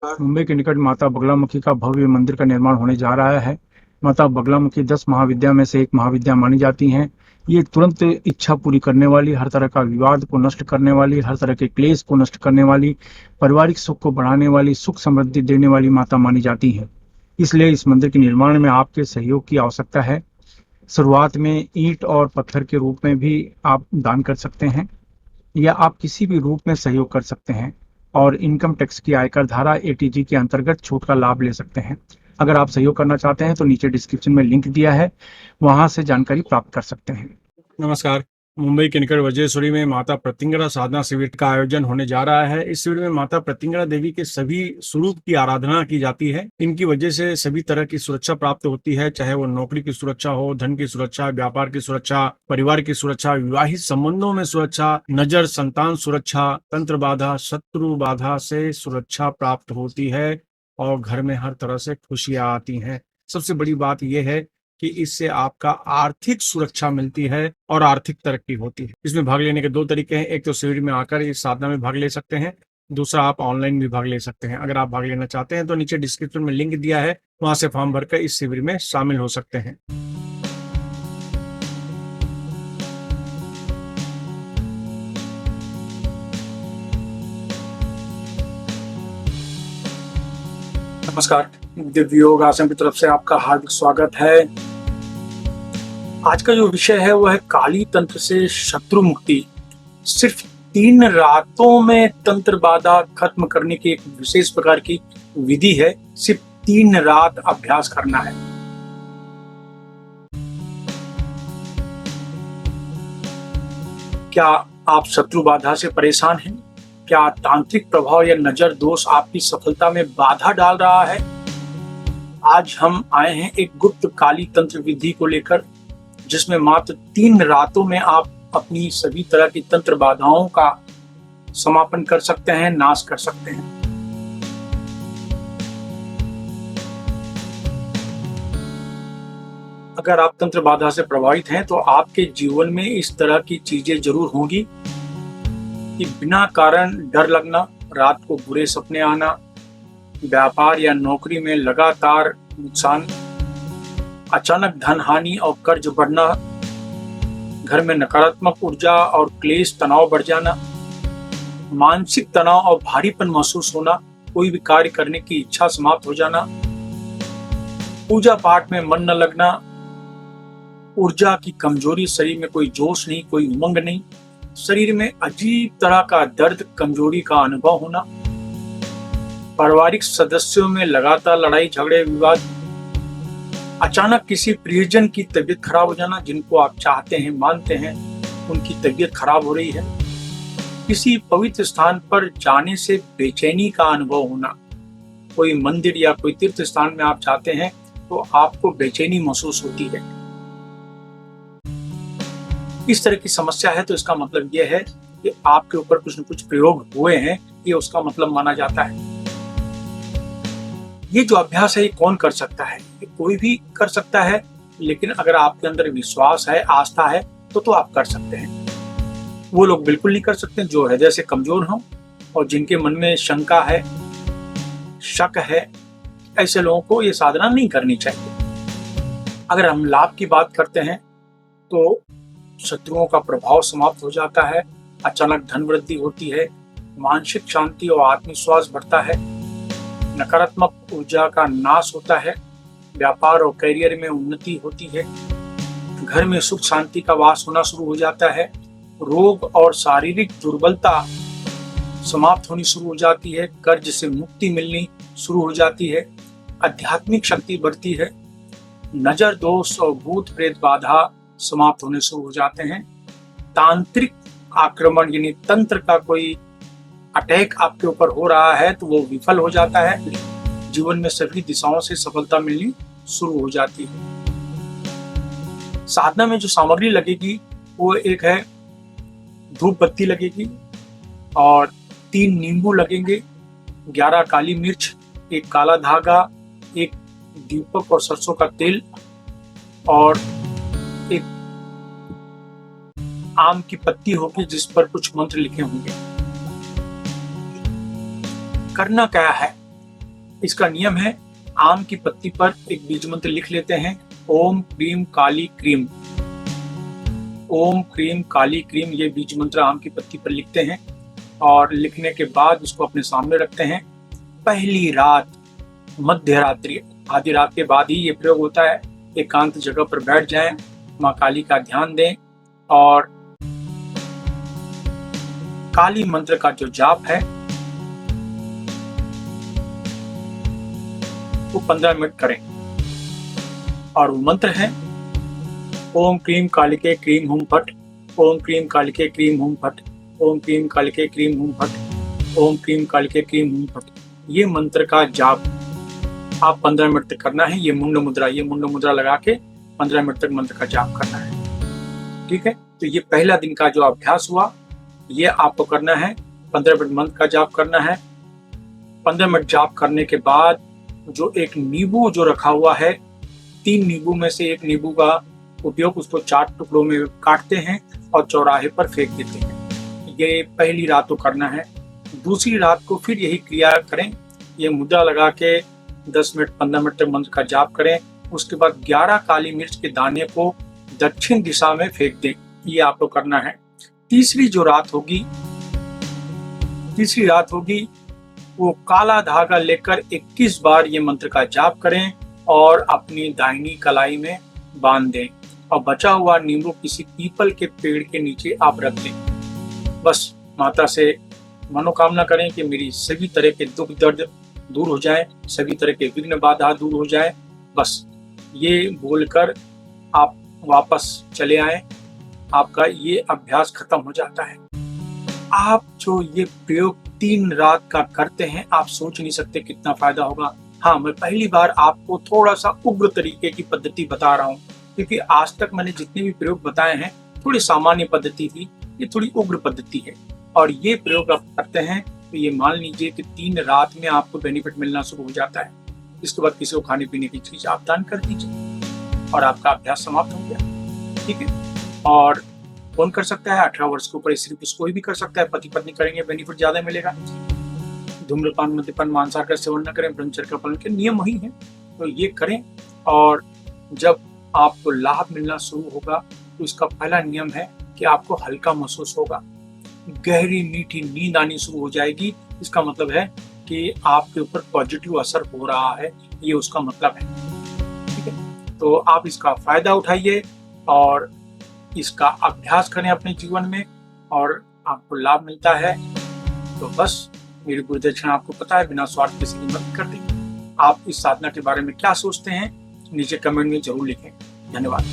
मुंबई के निकट माता बगलामुखी का भव्य मंदिर का निर्माण होने जा रहा है। माता बगलामुखी 10 महाविद्या में से एक महाविद्या मानी जाती हैं। ये तुरंत इच्छा पूरी करने वाली, हर तरह का विवाद को नष्ट करने वाली, हर तरह के क्लेश को नष्ट करने वाली, पारिवारिक सुख को बढ़ाने वाली, सुख समृद्धि देने वाली माता मानी जाती हैं। इसलिए इस मंदिर के निर्माण में आपके सहयोग की आवश्यकता है। शुरुआत में ईंट और पत्थर के रूप में भी आप दान कर सकते हैं, या आप किसी भी रूप में सहयोग कर सकते हैं और इनकम टैक्स की आयकर धारा एटीजी के अंतर्गत छूट का लाभ ले सकते हैं। अगर आप सहयोग करना चाहते हैं तो नीचे डिस्क्रिप्शन में लिंक दिया है, वहां से जानकारी प्राप्त कर सकते हैं। नमस्कार। मुंबई के निकट वज्रेश्वरी में माता प्रत्यंगरा साधना शिविर का आयोजन होने जा रहा है। इस शिविर में माता प्रत्यंगरा देवी के सभी स्वरूप की आराधना की जाती है। इनकी वजह से सभी तरह की सुरक्षा प्राप्त होती है, चाहे वो नौकरी की सुरक्षा हो, धन की सुरक्षा, व्यापार की सुरक्षा, परिवार की सुरक्षा, विवाहित संबंधों में सुरक्षा, नजर, संतान सुरक्षा, तंत्र बाधा, शत्रु बाधा से सुरक्षा प्राप्त होती है और घर में हर तरह से खुशियां आती हैं। सबसे बड़ी बात यह है कि इससे आपका आर्थिक सुरक्षा मिलती है और आर्थिक तरक्की होती है। इसमें भाग लेने के दो तरीके हैं। एक तो शिविर में आकर इस साधना में भाग ले सकते हैं, दूसरा आप ऑनलाइन भी भाग ले सकते हैं। अगर आप भाग लेना चाहते हैं तो नीचे डिस्क्रिप्शन में लिंक दिया है, वहां से फॉर्म भरकर इस शिविर में शामिल हो सकते हैं। नमस्कार, दिव्य योग आश्रम की तरफ से आपका हार्दिक स्वागत है। आज का जो विषय है वो है काली तंत्र से शत्रु मुक्ति। सिर्फ 3 रातों में तंत्र बाधा खत्म करने की एक विशेष प्रकार की विधि है। सिर्फ 3 रात अभ्यास करना है। क्या आप शत्रु बाधा से परेशान हैं? क्या तांत्रिक प्रभाव या नजर दोष आपकी सफलता में बाधा डाल रहा है? आज हम आए हैं एक गुप्त काली तंत्र विधि को लेकर, जिसमें मात्र 3 रातों में आप अपनी सभी तरह की तंत्र बाधाओं का समापन कर सकते हैं, नाश कर सकते हैं। अगर आप तंत्र बाधा से प्रभावित हैं तो आपके जीवन में इस तरह की चीजें जरूर होंगी कि बिना कारण डर लगना, रात को बुरे सपने आना, व्यापार या नौकरी में लगातार नुकसान, अचानक धन हानि और कर्ज बढ़ना, घर में नकारात्मक ऊर्जा और क्लेश तनाव बढ़ जाना, मानसिक तनाव और भारीपन महसूस होना, कोई भी कार्य करने की इच्छा समाप्त हो जाना, पूजा पाठ में मन न लगना, ऊर्जा की कमजोरी, शरीर में कोई जोश नहीं, कोई उमंग नहीं, शरीर में अजीब तरह का दर्द, कमजोरी का अनुभव होना, पारिवारिक सदस्यों में लगातार लड़ाई झगड़े विवाद, अचानक किसी प्रियजन की तबीयत खराब हो जाना, जिनको आप चाहते हैं, मानते हैं, उनकी तबीयत खराब हो रही है, किसी पवित्र स्थान पर जाने से बेचैनी का अनुभव होना, कोई मंदिर या कोई तीर्थ स्थान में आप जाते हैं तो आपको बेचैनी महसूस होती है। इस तरह की समस्या है तो इसका मतलब यह है कि आपके ऊपर कुछ न कुछ प्रयोग हुए हैं, ये उसका मतलब माना जाता है। ये जो अभ्यास है ये कौन कर सकता है? ये कोई भी कर सकता है, लेकिन अगर आपके अंदर विश्वास है, आस्था है तो आप कर सकते हैं। वो लोग बिल्कुल नहीं कर सकते जो हृदय से कमजोर हों और जिनके मन में शंका है, शक है, ऐसे लोगों को ये साधना नहीं करनी चाहिए। अगर हम लाभ की बात करते हैं तो शत्रुओं का प्रभाव समाप्त हो जाता है, अचानक धन वृद्धि होती है, मानसिक शांति और आत्मविश्वास बढ़ता है, नकारात्मक ऊर्जा का नाश होता है, व्यापार और करियर में उन्नति होती है, घर में सुख शांति का वास होना शुरू हो जाता है, रोग और शारीरिक दुर्बलता समाप्त होनी शुरू हो जाती है, कर्ज से मुक्ति मिलनी शुरू हो जाती है, आध्यात्मिक शक्ति बढ़ती है, नजर दोष और भूत प्रेत बाधा समाप्त होने शुरू हो जाते हैं, तांत्रिक आक्रमण यानी तंत्र का कोई अटैक आपके ऊपर हो रहा है तो वो विफल हो जाता है, जीवन में सभी दिशाओं से सफलता मिलनी शुरू हो जाती है। साधना में जो सामग्री लगेगी वो एक है धूप बत्ती लगेगी और 3 नींबू लगेंगे, 11 काली मिर्च, एक काला धागा, एक दीपक और सरसों का तेल और एक आम की पत्ती होगी जिस पर कुछ मंत्र लिखे होंगे। करना क्या है? इसका नियम है, आम की पत्ती पर एक बीज मंत्र लिख लेते हैं, ओम क्रीम काली क्रीम। ओम क्रीम काली क्रीम, ये बीज मंत्र आम की पत्ती पर लिखते हैं और लिखने के बाद उसको अपने सामने रखते हैं। पहली रात, मध्य रात्रि, आधी रात के बाद ही ये प्रयोग होता है। एकांत जगह पर बैठ जाएं, माँ काली का ध्यान दें और काली मंत्र का जो जाप है वो 15 मिनट करें। और वो मंत्र है, ओम क्रीम कालिके क्रीम हुम फट, ओम क्रीम कालिके क्रीम हुम फट, ओम क्रीम कालिके क्रीम हुम फट, ओम क्रीम कालिके क्रीम हुम फट। ये मंत्र का जाप आप 15 मिनट तक करना है। ये मुंड मुद्रा लगा के 15 मिनट तक मंत्र का जाप करना है। ठीक है, तो ये पहला दिन का जो अभ्यास हुआ, ये आपको करना है। 15 मिनट मंत्र का जाप करना है। 15 मिनट जाप करने के बाद जो एक नींबू जो रखा हुआ है, 3 नींबू में से एक नींबू का उपयोग, उसको 4 टुकड़ों में काटते हैं और चौराहे पर फेंक देते हैं। ये पहली रात को करना है। दूसरी रात को फिर यही क्रिया करें। ये मुद्रा लगा के 10 मिनट 15 मिनट तक मंत्र का जाप करें। उसके बाद 11 काली मिर्च के दाने को दक्षिण दिशा में फेंक दें। ये आपको करना है। तीसरी रात होगी वो काला धागा लेकर 21 बार ये मंत्र का जाप करें और अपनी दाहिनी कलाई में बांध दें और बचा हुआ नींबू किसी पीपल के पेड़ के नीचे आप रख दें। बस माता से मनोकामना करें कि मेरी सभी तरह के दुख दर्द दूर हो जाए, सभी तरह के विघ्न बाधा दूर हो जाए। बस ये बोलकर आप वापस चले आए, आपका ये अभ्यास खत्म हो जाता है। आप जो ये प्रयोग 3 रात का करते हैं, आप सोच नहीं सकते कितना फायदा होगा। हाँ, मैं पहली बार आपको थोड़ा सा उग्र तरीके की पद्धति बता रहा हूँ, क्योंकि आज तक मैंने जितने भी प्रयोग बताए हैं थोड़ी सामान्य पद्धति थी, ये थोड़ी उग्र पद्धति है। और ये प्रयोग आप करते हैं तो ये मान लीजिए कि 3 रात में आपको बेनिफिट मिलना शुरू हो जाता है। इसके बाद किसी को खाने पीने की चीज आप दान कर दीजिए और आपका अभ्यास समाप्त हो गया। ठीक है, और कौन कर सकता है? 18 वर्ष के ऊपर सिर्फ कोई भी कर सकता है। पति पत्नी करेंगे, बेनिफिट ज्यादा मिलेगा। धूम्रपान, मद्यपान, मांसाहार का सेवन न करें, ब्रह्मचर्य का पालन के नियम वही है, तो ये करें। और जब आपको लाभ मिलना शुरू होगा तो इसका पहला नियम है कि आपको हल्का महसूस होगा, गहरी मीठी नींद आनी शुरू हो जाएगी। इसका मतलब है कि आपके ऊपर पॉजिटिव असर हो रहा है, ये उसका मतलब है। ठीक है, तो आप इसका फायदा उठाइए और इसका अभ्यास करें अपने जीवन में और आपको लाभ मिलता है। तो बस मेरी गुरु दक्षिणा आपको पता है, बिना स्वार्थ किसी की मदद कर देंगे। आप इस साधना के बारे में क्या सोचते हैं नीचे कमेंट में जरूर लिखें। धन्यवाद।